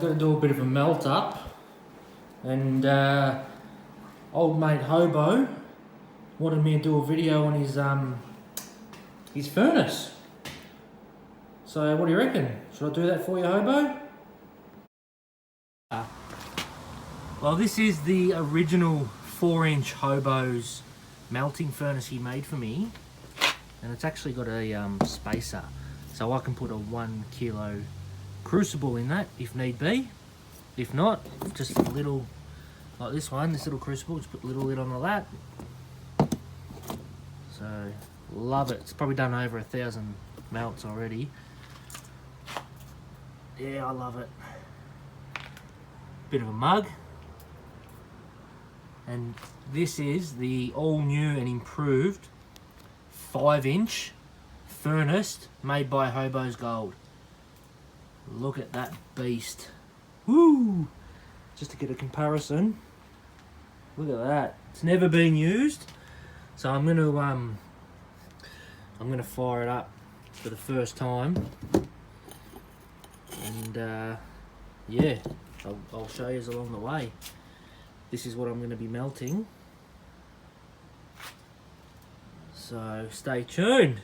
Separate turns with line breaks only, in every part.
Got to do a bit of a melt up, and old mate Hobo wanted me to do a video on his furnace. So what do you reckon? Should I do that for you, Hobo? Well, this is the original 4-inch Hobo's melting furnace he made for me, and it's actually got a spacer, so I can put a 1 kilo crucible in that if need be. If not, just a little, like this one, this little crucible, just put a little lid on the lap. So, love it. It's probably done over 1,000 melts already. Yeah, I love it. Bit of a mug. And this is the all new and improved 5-inch furnace made by Hobo's Gold. Look at that beast. Woo! Just to get a comparison. Look at that. It's never been used. So I'm gonna fire it up for the first time. And yeah, I'll show you along the way. This is what I'm going to be melting. So stay tuned.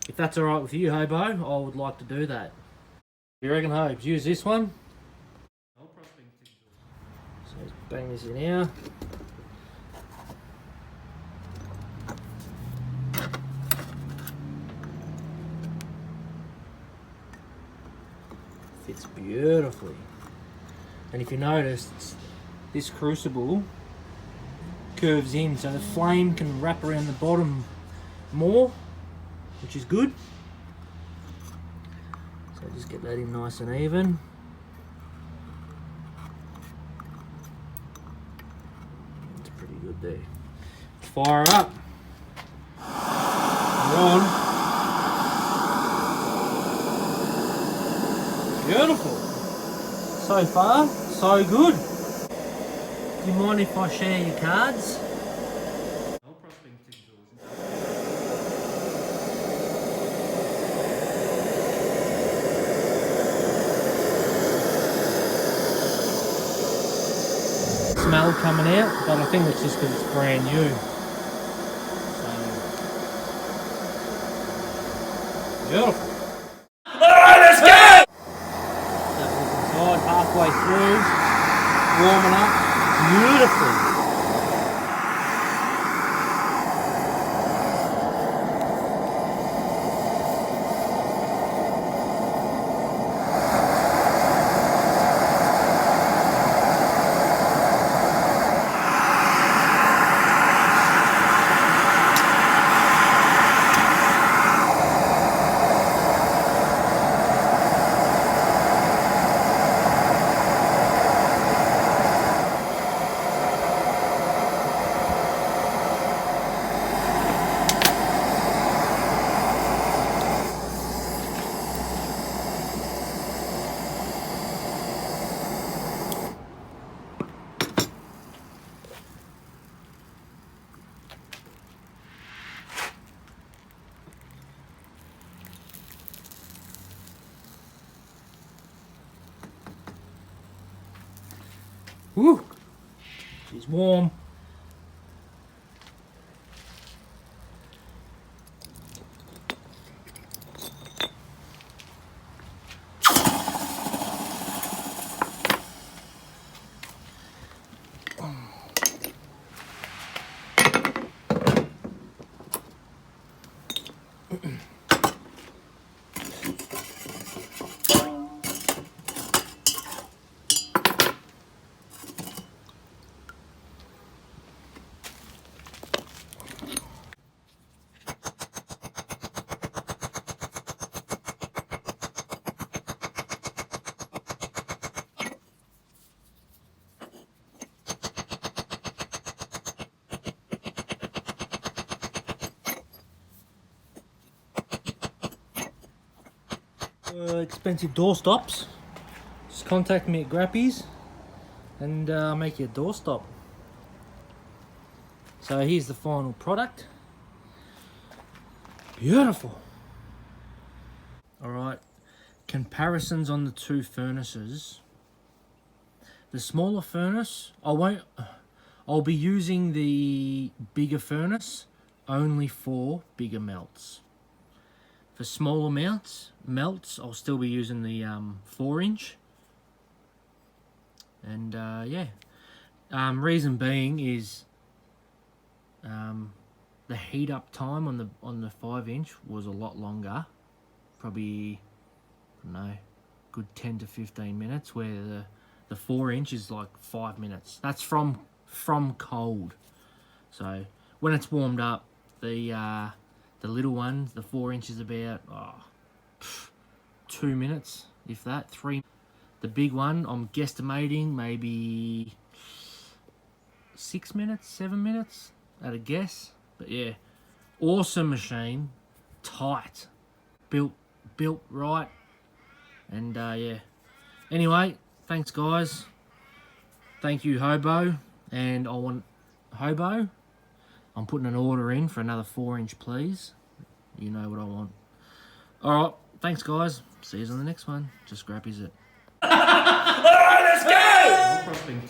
If that's alright with you, Hobo, I would like to do that. You reckon, Hobes? Use this one? So let's bang this in here. Fits beautifully. And if you notice, this crucible curves in so the flame can wrap around the bottom more, which is good. So just get that in nice and even. That's pretty good there. Fire up. We're on. Beautiful. So far, so good. Do you mind if I share your cards? Smell coming out, but I think it's just because it's brand new. So, beautiful. Alright, let's go! That was inside, halfway through, warming up. Beautiful. Woo! She's warm. Expensive door stops. Just contact me at Grappys and I'll make you a door stop. So here's the final product. Beautiful. Alright, comparisons on the two furnaces The smaller furnace, I'll be using the bigger furnace only for bigger melts. For smaller melts, I'll still be using the 4-inch. And yeah, reason being is the heat up time on the 5-inch was a lot longer, probably, I don't know, good 10 to 15 minutes, where the 4-inch is like 5 minutes. That's from cold. So when it's warmed up, the little one, the 4-inch, is about 2 minutes, if that, 3. The big one, I'm guesstimating maybe 6 minutes, 7 minutes at a guess. But yeah, awesome machine, tight, built right, and yeah. Anyway, thanks guys. Thank you, Hobo, and I want Hobo. I'm putting an order in for another 4-inch, please. You know what I want. All right, thanks guys. See you on the next one. Just Grappys it. All right, let's go.